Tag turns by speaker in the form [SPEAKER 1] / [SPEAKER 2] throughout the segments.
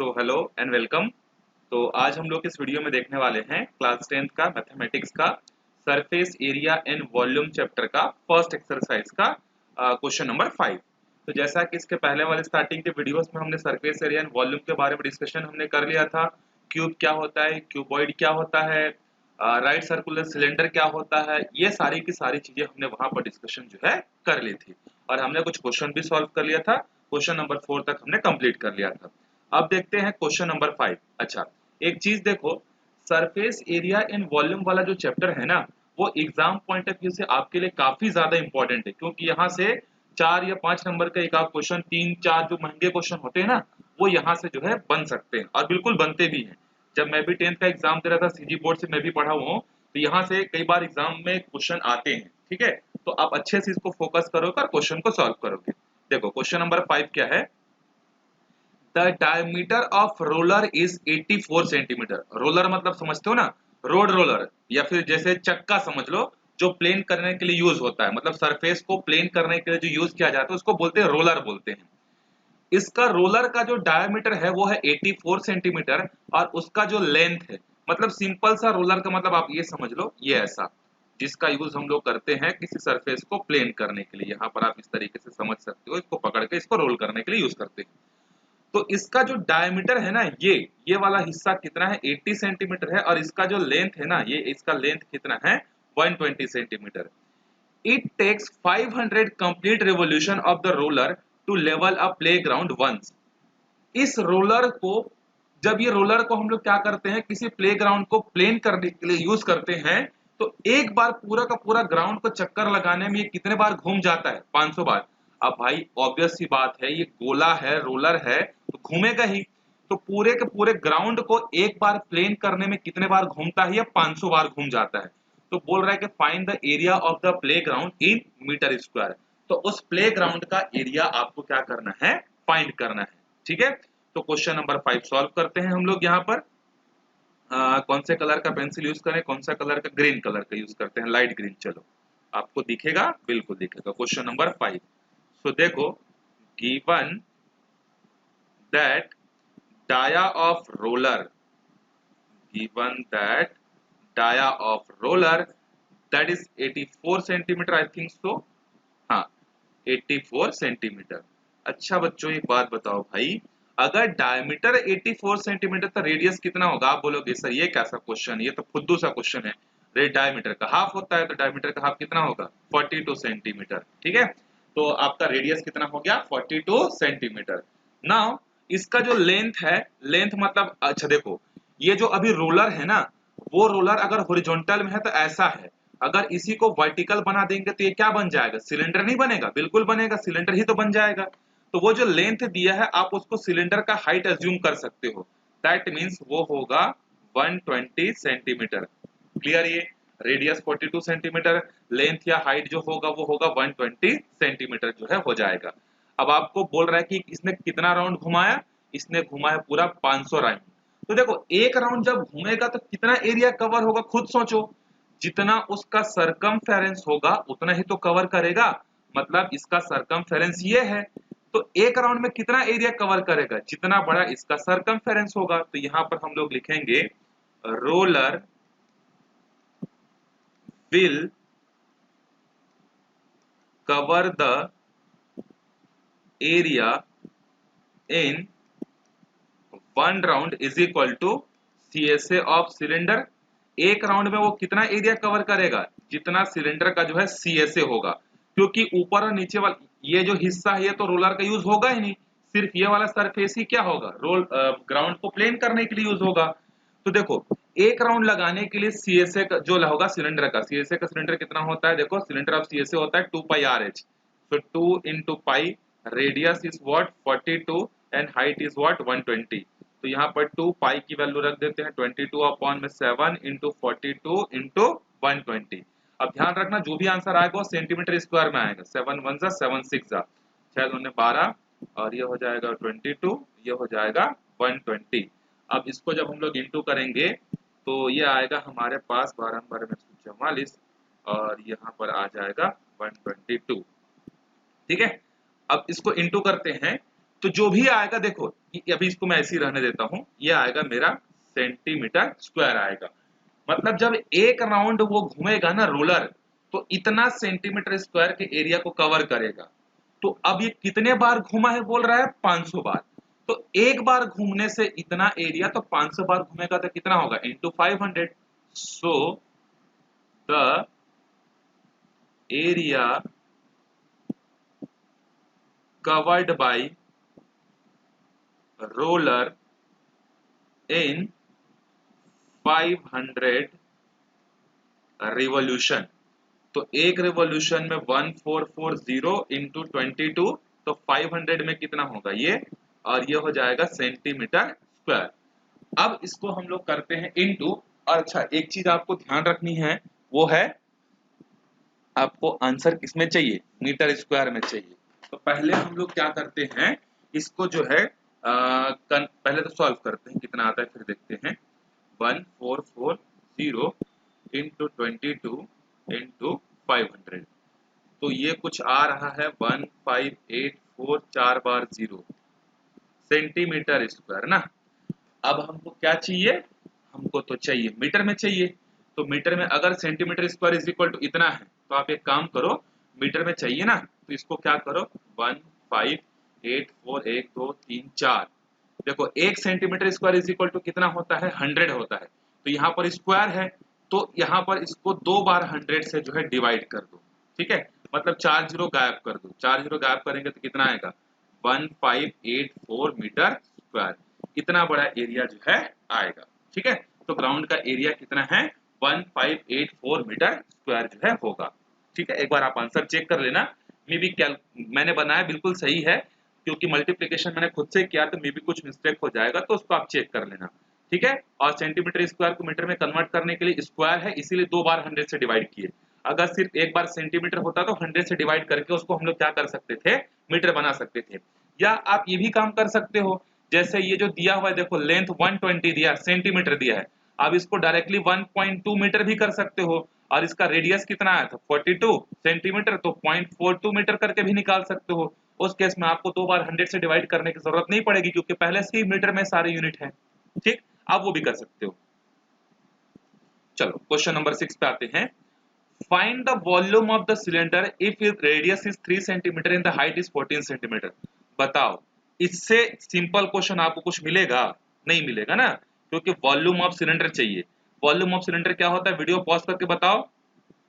[SPEAKER 1] Hello and welcome. तो आज हम लोग इस वीडियो में देखने वाले हैं क्लास 10th का मैथमेटिक्स का surface area and volume chapter का फर्स्ट एक्सरसाइज का क्वेश्चन नंबर 5। तो जैसा कि इसके पहले वाले स्टार्टिंग के वीडियोस में हमने सरफेस एरिया एंड वॉल्यूम के बारे में डिस्कशन हमने कर लिया था। क्यूब क्या होता है, क्यूबॉइड क्या होता है, राइट सर्कुलर सिलेंडर क्या होता है, ये सारी की सारी चीजें हमने वहां पर डिस्कशन जो है कर ली थी और हमने कुछ क्वेश्चन भी सॉल्व कर लिया था। क्वेश्चन नंबर 4 तक हमने कंप्लीट कर लिया था। अब देखते हैं क्वेश्चन नंबर 5। अच्छा, एक चीज देखो, सरफेस एरिया इन वॉल्यूम वाला जो चैप्टर है ना, वो एग्जाम पॉइंट ऑफ व्यू से आपके लिए काफी ज्यादा इंपॉर्टेंट है, क्योंकि यहाँ से 4 या 5 नंबर का एक आध क्वेश्चन, 3-4 जो महंगे क्वेश्चन होते हैं ना, वो यहाँ से जो है बन सकते हैं और बिल्कुल बनते भी हैं। जब मैं भी 10th का एग्जाम दे रहा था, सीजी बोर्ड से मैं भी पढ़ा हुआ हूँ, तो यहाँ से कई बार एग्जाम में क्वेश्चन आते हैं। ठीक है, तो आप अच्छे से इसको फोकस करोगे और क्वेश्चन को सॉल्व करोगे। देखो क्वेश्चन नंबर 5 क्या है। The diameter of roller is 84 centimetre. Roller मतलब समझते हो ना, रोड रोलर, या फिर जैसे चक्का समझ लो, जो प्लेन करने के लिए यूज होता है, मतलब सरफेस को प्लेन करने के लिए जो यूज किया जाता है उसको बोलते हैं रोलर बोलते हैं। इसका रोलर का जो डायमीटर है वो है 84 सेंटीमीटर और उसका जो लेंथ है, मतलब सिंपल सा रोलर का मतलब आप ये समझ लो, ये ऐसा जिसका यूज हम लोग करते हैं किसी सरफेस को प्लेन करने के लिए। यहाँ पर आप इस तरीके से समझ सकते हो, इसको पकड़ के इसको रोल करने के लिए यूज करते हैं। तो इसका जो डायमीटर है ना, ये वाला हिस्सा कितना है, 80 सेंटीमीटर है, और इसका जो लेंथ है ना, ये इसका लेंथ कितना है, 120 centimetre. It takes 500 complete revolution of the roller to level a playground once. इस रोलर को, जब ये रोलर को हम लोग क्या करते हैं, किसी प्लेग्राउंड को प्लेन करने के लिए यूज करते हैं, तो एक बार पूरा का पूरा ग्राउंड को चक्कर लगाने में ये कितने बार घूम जाता है, 500 बार। अब भाई ऑब्वियस सी बात है, ये गोला है, रोलर है, तो घूमेगा ही। तो पूरे के पूरे ग्राउंड को एक बार प्लेन करने में कितने बार घूमता है, ये 500 बार घूम जाता है। तो बोल रहा है कि find the area of the playground in metre square. तो उस प्लेग्राउंड का एरिया आपको क्या करना है, फाइंड करना है। ठीक है, तो क्वेश्चन नंबर 5 सॉल्व करते हैं हम लोग। यहाँ पर कौन से कलर का पेंसिल यूज करें, कौन सा कलर का, ग्रीन कलर का यूज करते हैं, लाइट ग्रीन। चलो आपको दिखेगा, बिल्कुल दिखेगा। Question number 5। सो देखो, given that dia of roller, given that dia of roller that is 84 centimetre, I think so, हाँ 84 सेंटीमीटर। अच्छा बच्चों, एक बात बताओ भाई, अगर डायमीटर 84 सेंटीमीटर तो रेडियस कितना होगा? आप बोलोगे सर ये कैसा क्वेश्चन, ये तो फुद्दू सा क्वेश्चन है। रे डायमीटर का हाफ होता है, तो डायमीटर का हाफ कितना होगा, 42 सेंटीमीटर। ठीक है, तो आपका रेडियस कितना हो गया, 42 सेंटीमीटर। नाउ इसका जो लेंथ है, लेंथ मतलब, अच्छा देखो, ये जो अभी रोलर है ना, वो रोलर अगर हॉरिजॉन्टल में है तो ऐसा है, अगर इसी को वर्टिकल बना देंगे तो ये क्या बन जाएगा, सिलेंडर नहीं बनेगा? बिल्कुल बनेगा, सिलेंडर ही तो बन जाएगा। तो वो जो लेंथ दिया है, आप उसको सिलेंडर का हाइट अज्यूम कर सकते हो। दैट मींस वो होगा 120 सेंटीमीटर। क्लियर? ये रेडियस 42 सेंटीमीटर, लेंथ या हाइट जो होगा वो होगा 120 सेंटीमीटर जो है हो जाएगा। अब आपको बोल रहा है कि इसने कितना राउंड घुमाया, इसने घुमाया पूरा 500 राउंड। तो देखो, एक राउंड जब घूमेगा तो कितना एरिया कवर होगा, खुद सोचो। जितना उसका सरकमफेरेंस होगा उतना ही तो कवर करेगा, मतलब इसका सरकमफेरेंस ये है, तो एक राउंड में कितना एरिया कवर करेगा, जितना बड़ा इसका सरकमफेरेंस होगा। तो यहां पर हम लोग लिखेंगे roller will cover the area in one round is equal to CSA of cylinder. एक राउंड में वो कितना एरिया कवर करेगा, जितना सिलेंडर का जो है CSA होगा, क्योंकि ऊपर और नीचे वाला ये जो हिस्सा है ये तो रोलर का यूज होगा ही नहीं, सिर्फ ये वाला सरफेस ही क्या होगा, रोल ग्राउंड को प्लेन करने के लिए यूज होगा। तो देखो, एक राउंड लगाने के लिए CSA का जो होगा सिलेंडर का, CSA का सिलेंडर कितना होता है, देखो सिलेंडर ऑफ CSA होता है 2 पाई RH। so 2 into pi, radius is what 42 and height is what 120। तो यहाँ पर 2 पाई की वैल्यू रख देते हैं, 22 अपॉन में 7 इंटू 42 इंटू 120। अब ध्यान रखना, जो भी आंसर आएगा वो सेंटीमीटर स्क्वायर में आएगा। 7 1 जा 7 6 जा 6 दूने 12, और ये हो जाएगा 22, ये हो जाएगा 120। अब इसको जब हम लोग इंटू करेंगे तो ये आएगा हमारे पास 12 12 में 44, और यहाँ पर आ जाएगा 122। ठीक है, अब इसको इंटू करते हैं तो जो भी आएगा देखो, अभी इसको मैं ऐसे ही रहने देता हूं, ये आएगा मेरा सेंटीमीटर स्क्वायर आएगा। मतलब जब एक राउंड वो घूमेगा ना रोलर, तो इतना सेंटीमीटर स्क्वायर के एरिया को कवर करेगा। तो अब ये कितने बार घूमा है बोल रहा है, 500 बार। तो एक बार घूमने से इतना एरिया, तो 500 बार घूमेगा तो कितना होगा, into 500। So the area covered by roller in 500 revolution. तो एक रिवॉल्यूशन में 1440 इंटू 22, तो 500 में कितना होगा ये, और ये हो जाएगा सेंटीमीटर स्क्वायर। अब इसको हम लोग करते हैं इंटू। और अच्छा, एक चीज आपको ध्यान रखनी है, वो है आपको आंसर किसमें चाहिए, मीटर स्क्वायर में चाहिए। तो पहले हम लोग क्या करते हैं, इसको जो है पहले तो सॉल्व करते हैं कितना आता है, फिर देखते हैं। 1440 इंटू 22 इंटू 500, तो ये कुछ आ रहा है 1584 4 बार 0 सेंटीमीटर स्क्वायर ना। अब हमको क्या चाहिए, हमको तो चाहिए मीटर में चाहिए। तो मीटर में अगर centimetre square is equal to इतना है, तो आप एक काम करो, मीटर में चाहिए ना, तो इसको क्या करो, 1584 1 2 3 4। देखो एक centimetre square is equal to कितना होता है, 100 होता है। तो यहाँ पर स्क्वायर है, तो यहाँ पर इसको 2 बार 100 से जो है डिवाइड कर दो। ठीक है, मतलब 4 जीरो गायब कर दो, 4 जीरो गायब करेंगे तो कितना आएगा, 1584 मीटर स्क्वायर। इतना बड़ा एरिया जो है आएगा। ठीक है, तो ग्राउंड का एरिया कितना है, 1584 मीटर स्क्वायर जो है होगा। ठीक है, एक बार आप आंसर चेक कर लेना। मे बी क्या मैंने बनाया बिल्कुल सही है, क्योंकि मल्टीप्लिकेशन मैंने खुद से किया, तो मे बी कुछ मिस्टेक हो जाएगा, तो उसको आप चेक कर लेना। ठीक है, और सेंटीमीटर स्क्वायर को मीटर में कन्वर्ट करने के लिए स्क्वायर है, इसीलिए 2 बार 100 से डिवाइड किए। अगर सिर्फ एक बार सेंटीमीटर होता तो 100 से डिवाइड करके उसको हम लोग क्या कर सकते थे, मीटर बना सकते थे। या आप ये भी काम कर सकते हो, जैसे ये जो दिया हुआ है देखो, लेंथ 120 दिया, सेंटीमीटर दिया है, आप इसको डायरेक्टली 1.2 मीटर भी कर सकते हो। और इसका रेडियस कितना आया था, 42 सेंटीमीटर, तो 0.42 मीटर करके भी निकाल सकते हो। उस केस में आपको 2 बार 100 से डिवाइड करने की जरूरत नहीं पड़ेगी, क्योंकि पहले से ही मीटर में सारे यूनिट हैं। ठीक, आप वो भी कर सकते हो। चलो क्वेश्चन नंबर 6 पे आते हैं। Find the volume of the cylinder if it radius is 3 centimetre and the height is 14 centimetre. बताओ, इससे सिंपल क्वेश्चन आपको कुछ मिलेगा, नहीं मिलेगा ना, क्योंकि वॉल्यूम ऑफ सिलेंडर चाहिए। वॉल्यूम ऑफ सिलेंडर क्या होता है, वीडियो पॉज करके बताओ।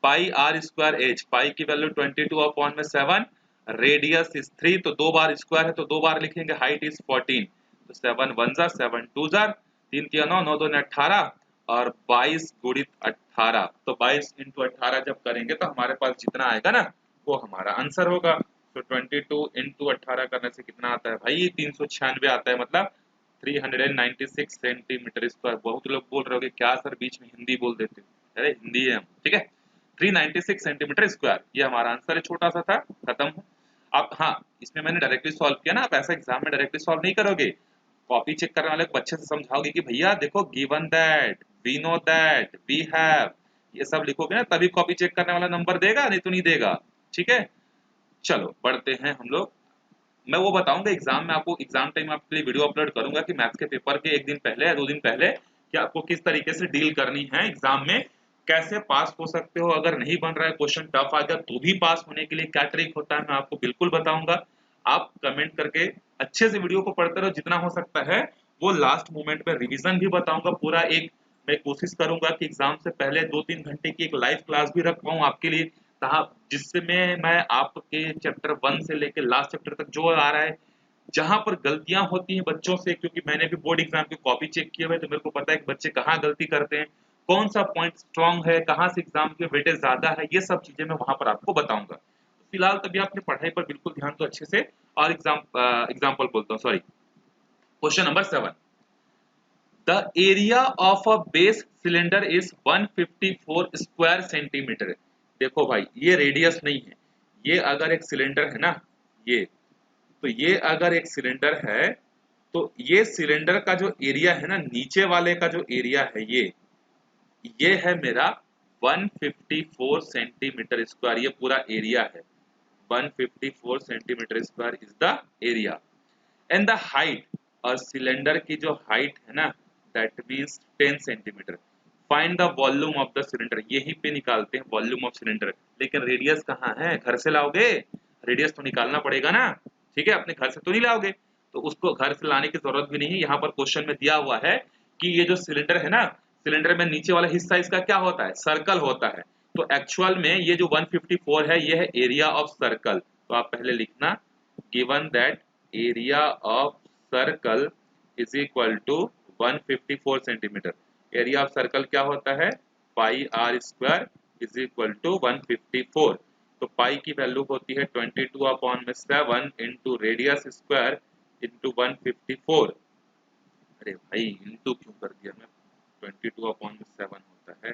[SPEAKER 1] पाई आर स्क्वायर एच, पाई की वैल्यू 22 अपॉन में 7, रेडियस इज 3, तो 2 बार स्क्वायर है तो 2 बार लिखेंगे, हाइट इज 14, तो 7 1 जा 7 2 जा, 3 3 9 9 2 18, और 22 गुणित 18, तो 22 इंटू 18 जब करेंगे तो हमारे पास जितना आएगा ना, वो हमारा आंसर होगा। तो 22 इंटू 18 करने से कितना आता है भाई, 396 आता है, मतलब 396 सेंटीमीटर स्क्वायर। बहुत लोग बोल रहे हो क्या सर बीच में हिंदी बोल देते हो, अरे हिंदी है हम। ठीक है, 396 सेंटीमीटर स्क्वायर, ये हमारा आंसर है, छोटा सा था, खत्म। अब हाँ, इसमें मैंने डायरेक्टली सॉल्व किया ना, आप ऐसा एग्जाम में डायरेक्टली सॉल्व नहीं करोगे, कॉपी चेक करने वाले को अच्छे से समझाओगे कि भैया देखो, given that, we know that, we have, ये सब लिखोगे ना, तभी कॉपी चेक करने वाला नंबर देगा, नहीं तो नहीं देगा। ठीक है, चलो बढ़ते हैं हम लोग। मैं वो बताऊंगा एग्जाम में, आपको एग्जाम टाइम आपके लिए वीडियो अपलोड करूंगा कि मैथ्स के पेपर के एक दिन पहले या 2 दिन पहले कि आपको किस तरीके से डील करनी है एग्जाम में, कैसे पास हो सकते हो। अगर नहीं बन रहा है, क्वेश्चन टफ आ गया, तो भी पास होने के लिए क्या ट्रिक होता है, मैं आपको बिल्कुल बताऊंगा। आप कमेंट करके अच्छे से वीडियो को पढ़ते रहो, जितना हो सकता है वो लास्ट मोमेंट में रिवीजन भी बताऊंगा पूरा। एक मैं कोशिश करूंगा कि एग्जाम से पहले 2-3 घंटे की एक लाइव क्लास भी रख पाऊं आपके लिए, जिसमें मैं आपके चैप्टर 1 से लेकर लास्ट चैप्टर तक जो आ रहा है, जहां पर गलतियां होती हैं बच्चों से, क्योंकि मैंने भी बोर्ड एग्जाम की कॉपी चेक किए हुए, तो मेरे को पता है कि बच्चे कहाँ गलती करते हैं, कौन सा पॉइंट स्ट्रांग है, कहाँ से एग्जाम के वेटेज ज्यादा है, ये सब चीजें मैं वहां पर आपको बताऊंगा। तो फिलहाल तभी आपने पढ़ाई पर बिल्कुल ध्यान दो अच्छे से। और एग्जाम्पल बोलता हूँ, sorry, question number 7। The area of a base cylinder is 154 square centimetre. देखो भाई, ये रेडियस नहीं है, ये अगर एक सिलेंडर है ना, ये, तो ये अगर एक सिलेंडर है, तो ये सिलेंडर का जो एरिया है ना, नीचे वाले का जो एरिया है, ये है मेरा 154 सेंटीमीटर स्क्वायर, ये पूरा एरिया है, 154 centimetre square is the area. And the height, और सिलेंडर की जो हाइट है ना that means 10 centimetre. Find the volume of the cylinder, यही पे निकालते हैं वॉल्यूम ऑफ सिलेंडर, लेकिन रेडियस कहाँ है, घर से लाओगे, रेडियस तो निकालना पड़ेगा ना, ठीक है, अपने घर से तो नहीं लाओगे, तो उसको घर से लाने की जरूरत भी नहीं है। यहाँ पर क्वेश्चन में दिया हुआ है कि ये जो सिलेंडर है ना, सिलेंडर में नीचे वाला हिस्सा इसका क्या होता है, सर्कल होता है, तो एक्चुअल में ये जो 154 है ये है एरिया ऑफ सर्कल। तो आप पहले लिखना given that area of circle is equal to 154 centimetre. Area of circle क्या होता है, pi R square is equal to 154। तो पाई की वैल्यू होती है 22/7 इंटू रेडियस स्क्वायर इंटू 154। अरे भाई इंटू क्यों कर दिया मैं, 22/7 होता है,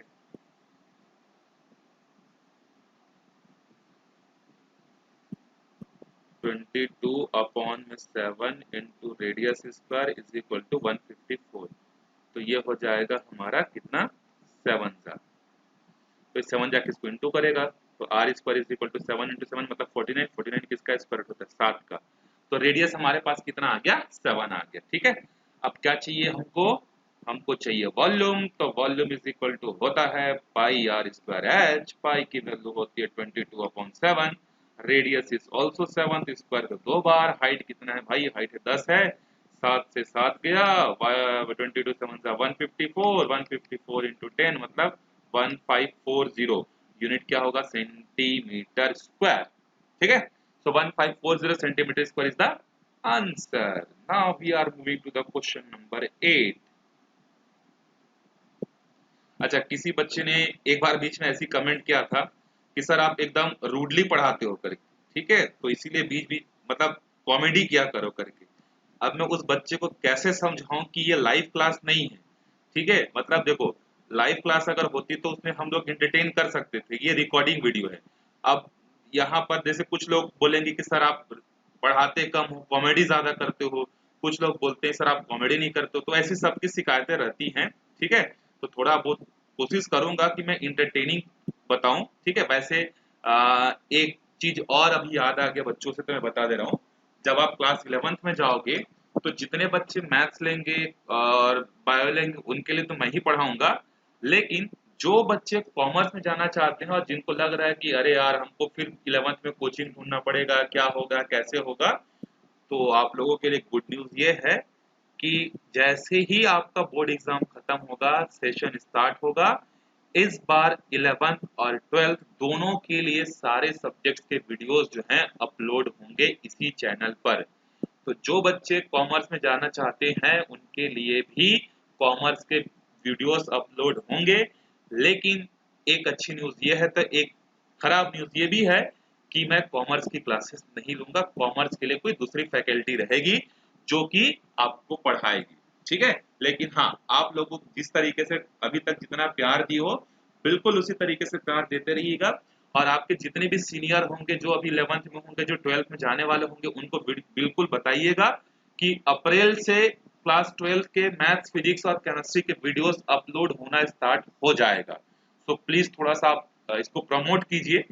[SPEAKER 1] 22/7 into radius square is equal to 154। तो ये हो जाएगा हमारा कितना, 7 जा, तो 7 जाके इसको इंटू करेगा, तो R square is equal to 7 into 7 मतलब 49। 49 किसका स्क्वायर रूट होता है, 7 का। तो रेडियस हमारे पास कितना आ गया, 7 आ गया, ठीक है। अब क्या चाहिए हमको, हमको चाहिए वॉल्यूम, तो वॉल्यूम इज इक्वल टू होता है पाई आर स्क्वायर एच, पाई की वैल्यू होती है 22/7, रेडियस इज ऑल्सो 7, तो स्क्वायर का 2 बार, हाइट कितना है भाई, हाइट है 10 है, 7 से 7 गया, 22 7 154, 154 इंटू 10 मतलब 1540, यूनिट क्या होगा, सेंटीमीटर स्क्वायर, ठीक है। So 1540 centimetre square is the answer. Now we are moving to the question number 8। अच्छा, किसी बच्चे ने एक बार बीच में ऐसी कमेंट किया था कि सर आप एकदम रूडली पढ़ाते हो करके, ठीक है, तो इसीलिए बीच बीच मतलब कॉमेडी किया करो करके। अब मैं उस बच्चे को कैसे समझाऊं कि ये लाइव क्लास नहीं है, ठीक है, मतलब देखो लाइव क्लास अगर होती तो उसमें हम लोग एंटरटेन कर सकते थे, ये रिकॉर्डिंग वीडियो है। अब यहाँ पर जैसे कुछ लोग बोलेंगे कि सर आप पढ़ाते कम हो, कॉमेडी ज्यादा करते हो, कुछ लोग बोलते हैं सर आप कॉमेडी नहीं करते हो, तो ऐसी सबकी शिकायतें रहती हैं, ठीक है। तो थोड़ा बहुत कोशिश करूंगा कि मैं इंटरटेनिंग बताऊं, ठीक है। वैसे एक चीज और अभी याद आ गया बच्चों से, तो मैं बता दे रहा हूँ, जब आप क्लास 11th में जाओगे तो जितने बच्चे मैथ्स लेंगे और बायो लेंगे उनके लिए तो मैं ही पढ़ाऊंगा, लेकिन जो बच्चे कॉमर्स में जाना चाहते हैं और जिनको लग रहा है कि अरे यार हमको फिर 11th में कोचिंग ढूंढना पड़ेगा, क्या होगा कैसे होगा, तो आप लोगों के लिए गुड न्यूज ये है कि जैसे ही आपका बोर्ड एग्जाम खत्म होगा, सेशन स्टार्ट होगा, इस बार 11th और 12th दोनों के लिए सारे सब्जेक्ट्स के वीडियोस जो हैं अपलोड होंगे इसी चैनल पर। तो जो बच्चे कॉमर्स में जाना चाहते हैं उनके लिए भी कॉमर्स के वीडियोस अपलोड होंगे, लेकिन एक अच्छी न्यूज़ ये है, तो एक खराब न्यूज़ ये भी है कि मैं कॉमर्स की क्लासेस नहीं लूंगा, कॉमर्स के लिए कोई दूसरी फैकल्टी रहेगी जो कि आपको पढ़ाएगी, ठीक है। लेकिन हाँ, आप लोगों को जिस तरीके से अभी तक जितना प्यार दी हो बिल्कुल उसी तरीके से प्यार देते रहिएगा, और आपके जितने भी सीनियर होंगे जो अभी 11th में होंगे, जो 12th में जाने वाले होंगे, उनको बिल्कुल बताइएगा कि अप्रैल से क्लास 12 के मैथ्स, फिजिक्स और केमिस्ट्री के वीडियोस अपलोड होना स्टार्ट हो जाएगा। तो प्लीज थोड़ा सा आप इसको प्रमोट कीजिए।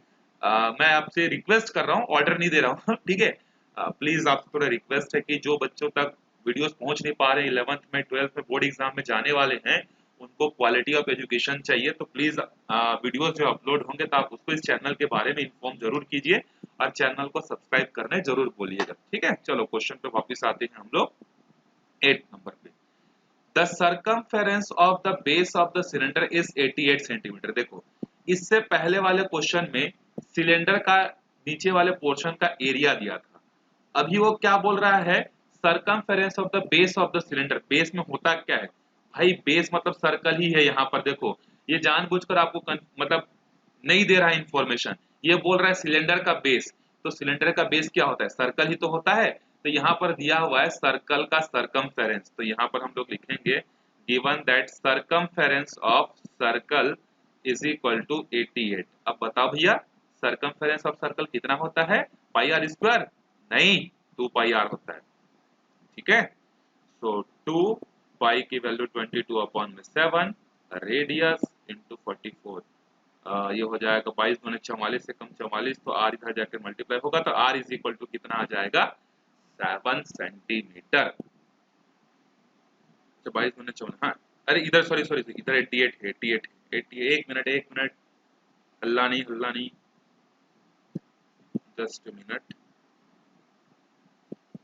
[SPEAKER 1] मैं आपसे रिक्वेस्ट कर रहा हूँ, ऑर्डर नहीं दे रहा हूँ ठीक है। प्लीज आपसे थोड़ा रिक्वेस्ट है कि जो बच्चों तक वीडियोस पहुंच नहीं पा रहे, 11th में 12th में बोर्ड एग्जाम में जाने वाले हैं, उनको क्वालिटी ऑफ एजुकेशन चाहिए, तो प्लीज वीडियोस जो अपलोड होंगे तो आप उसको इस चैनल के बारे में इन्फॉर्म जरूर कीजिए और चैनल को सब्सक्राइब करने जरूर बोलिएगा, ठीक है। चलो क्वेश्चन पे वापस आते हैं हम लोग 8 नंबर पे। The circumference of the base of the cylinder is 88 centimetre. देखो इससे पहले वाले क्वेश्चन में सिलेंडर का नीचे वाले पोर्शन का एरिया दिया था, अभी वो क्या बोल रहा है, circumference of the base of the cylinder. Base में होता क्या है भाई, बेस मतलब सर्कल ही है। यहाँ पर देखो ये जानबूझकर आपको मतलब नहीं दे रहा है इंफॉर्मेशन, ये बोल रहा है सिलेंडर का बेस, तो सिलेंडर का बेस क्या होता है, सर्कल ही तो होता है। तो यहाँ पर दिया हुआ है सर्कल का सर्कमफेरेंस, तो यहाँ पर हम लोग लिखेंगे given that circumference of circle is equal to 88। अब बताओ भैया सर्कमफेरेंस ऑफ सर्कल कितना होता है, पाई आर स्क्वायर, नहीं 2 पाई आर होता है, ठीक है। सो 2 पाई की वैल्यू 22/7, रेडियस इंटू 44, ये हो जाएगा 22 दूनी 44 से कम 44, तो आर इधर जाकर मल्टीप्लाई होगा, तो आर इज इक्वल टू कितना आ जाएगा 7 सेंटीमीटर। 22 गुना 54, हाँ अरे इधर सॉरी सॉरी इधर 88 है, 88 एक मिनट हल्ला नहीं जस्ट मिनट।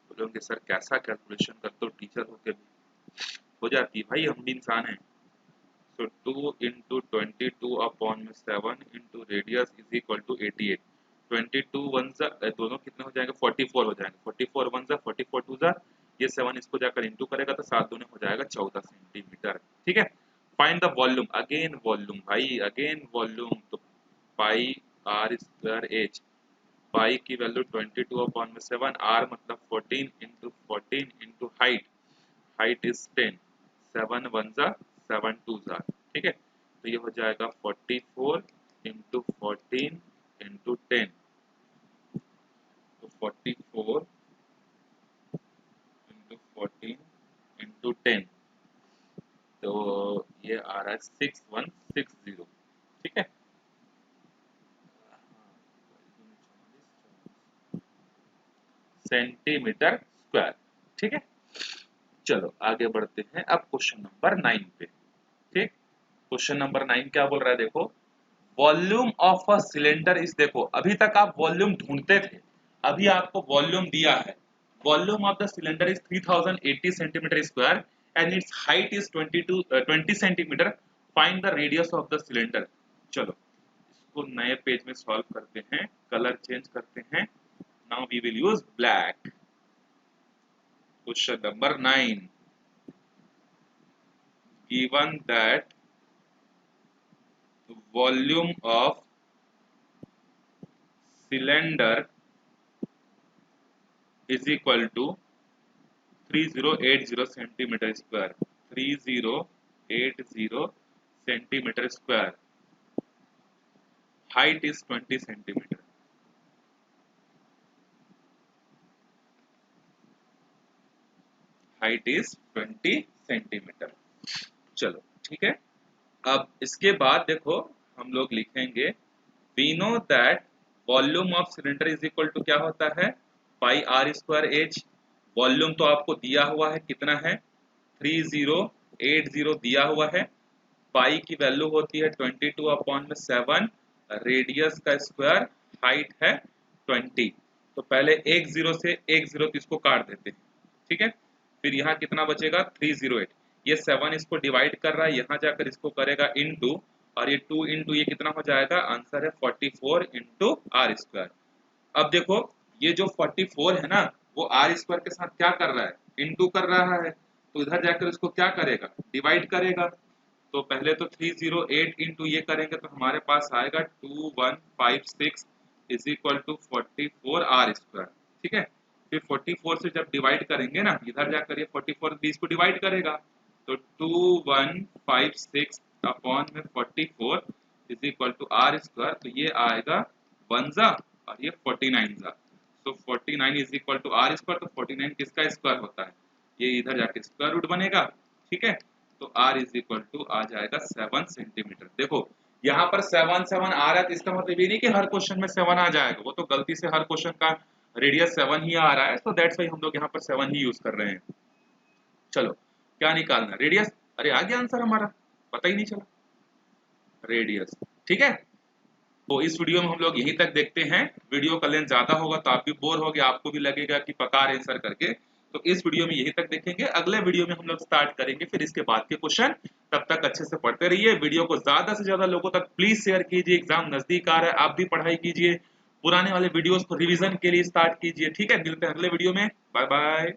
[SPEAKER 1] बोलोगे सर कैसा कैलकुलेशन करते हो टीचर होके भी, हो जाती है भाई, हम भी इंसान हैं। So 2 into 22 upon में 7 into radius is equal to 88। 22 one जा दोनों कितने हो जाएंगे 44 हो जाएंगे, 44 वन जा 44 टू जा, ये 7 इसको जाकर इंटू करेगा तो 7 दूने हो जाएगा 14 सेंटीमीटर। ठीक है, find the volume, again volume भाई, अगेन वॉल्यूम, तो पाई आर स्क्वायर एच, पाई की वैल्यू 22 अपॉन में 7, आर मतलब 14 into height, height is 10, 7 one जा 7 टू जा, ठीक है, तो ये हो जाएगा 44 इंटू 14 इंटू 10, तो 44 इंटू 14 इंटू 10, तो ये आ रहा है 6160, ठीक है, सेंटीमीटर स्क्वायर। ठीक है, चलो आगे बढ़ते हैं अब क्वेश्चन नंबर 9 पे। ठीक, क्वेश्चन नंबर 9 क्या बोल रहा है देखो, volume of a cylinder is, देखो अभी तक आप वॉल्यूम ढूंढते थे, अभी आपको वॉल्यूम दिया है, volume of the cylinder is 3080 centimetre square and it's height is 20 centimetre, find the radius of the cylinder. चलो इसको नए पेज में सॉल्व करते हैं, कलर चेंज करते हैं, now we will use black. Question number 9, given that volume of cylinder is equal to 3080 centimeter square, 3080 centimeter square, height is 20 centimeter, height is 20 centimetre. चलो ठीक है, अब इसके बाद देखो हम लोग लिखेंगे, we know that volume of cylinder is equal to क्या होता है, pi R square H, volume तो आपको दिया हुआ है कितना है 3080 दिया हुआ है, पाई की वैल्यू होती है 22 अपॉन में 7, रेडियस का स्क्वायर, हाइट है 20, तो पहले एक जीरो से एक जीरो तो इसको काट देते हैं, ठीक है, फिर यहाँ कितना बचेगा 308, ये 7 इसको डिवाइड कर रहा है, यहाँ जाकर इसको करेगा इनटू, और ये 2 इंटू ये कितना हो जाएगा, आंसर है 44 इंटू आर स्क्वायर। अब देखो ये जो 44 है ना, वो आर स्क्वायर के साथ क्या कर रहा है, इंटू कर रहा है, तो इधर जाकर इसको क्या करेगा, डिवाइड करेगा, तो पहले तो 308 इंटू ये करेंगे तो हमारे पास आएगा 2156 is equal to 44 R square, ठीक है, फिर 44 से जब डिवाइड करेंगे ना, इधर जाकर ये 44 20 को डिवाइड करेगा, तो 2156 अपॉन में 44 is equal to R square, तो ये आएगा 1 जा और ये 49 जा, तो 49 is equal to R square, तो 49 किसका स्क्वायर होता है, ये इधर जाके स्क्वायर रूट बनेगा, ठीक है, तो r इज इक्वल टू आ जाएगा 7 सेंटीमीटर। देखो यहाँ पर 7 आ रहा है, तो इसका मतलब ये नहीं कि हर क्वेश्चन में 7 आ जाएगा, वो तो गलती से हर क्वेश्चन का रेडियस 7 ही आ रहा है, तो दैट्स वाई हम लोग यहाँ पर 7 ही यूज कर रहे हैं। चलो क्या निकालना, रेडियस, अरे आ गया आंसर हमारा, पता ही नहीं चला, रेडियस, ठीक है। तो इस वीडियो में हम लोग यहीं तक देखते हैं, वीडियो का लेंथ ज्यादा होगा तो आप भी बोर होगे, आपको भी लगेगा कि पका रहे सर करके, तो इस वीडियो में यहीं तक देखेंगे, अगले वीडियो में हम लोग स्टार्ट करेंगे फिर इसके बाद के क्वेश्चन। तब तक अच्छे से पढ़ते रहिए, वीडियो को ज्यादा से ज्यादा लोगों तक प्लीज शेयर कीजिए, एग्जाम नजदीक आ रहा है, आप भी पढ़ाई कीजिए, पुराने वाले वीडियोस को रिवीजन के लिए स्टार्ट कीजिए, ठीक है, मिलते हैं अगले वीडियो में, बाय बाय।